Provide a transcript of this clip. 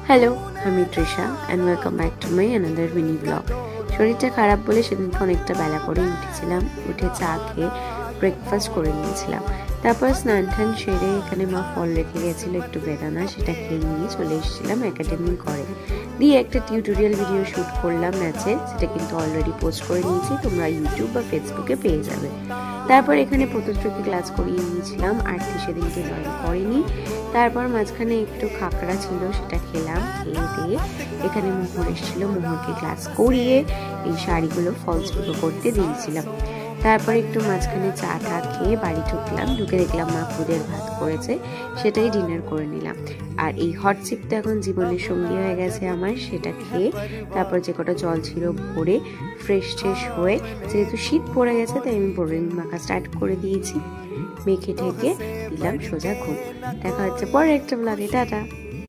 Hello, আমি Trisha and welcome back to my another mini blog. শরীরটা খারাপ বলে সেদিনকে অনেকটা বেলা করেই উঠেছিলাম। উঠে চা খেয়ে ব্রেকফাস্ট করে নিয়েছিলাম। তারপর স্নান টান সেরে এখানে মা ফল রেখে গেছিলো একটু বেদানা, সেটা খেয়ে নিয়ে চলে এসেছিলাম একাডেমি করে। দিয়ে একটা টিউটোরিয়াল ভিডিও শ্যুট করলাম ম্যাচের, সেটা কিন্তু অলরেডি পোস্ট করে নিয়েছি, তোমরা ইউটিউব বা ফেসবুকে পেয়ে যাবে। তারপর এখানে প্রত্যেককে ক্লাস করিয়ে নিয়েছিলাম, আরতি সেদিনকে জয়েন করেনি। তারপর মাঝখানে একটু খাকড়া ছিল, সেটা খেলাম। খেয়ে দিয়ে এখানে মোহর এসেছিল, মোহরকে ক্লাস করিয়ে এই শাড়িগুলো ফলস পিকো করতে দিয়েছিলাম। তারপর একটু মাঝখানে চা টা খেয়ে বাড়ি ঢুকলাম। ঢুকে দেখলাম মা খুদের ভাত করেছে, সেটাই ডিনার করে নিলাম। আর এই হট চিপটা এখন জীবনের সঙ্গী হয়ে গেছে আমার। সেটা খেয়ে তারপর যে কটা জল ছিল ভরে ফ্রেশ হয়ে, যেহেতু শীত পড়ে গেছে তাই আমি বোরিং মাখা স্টার্ট করে দিয়েছি। মেখে ঠেকে দিলাম সোজা ঘুম। দেখা হচ্ছে পরে একটা ব্লগে, টাটা।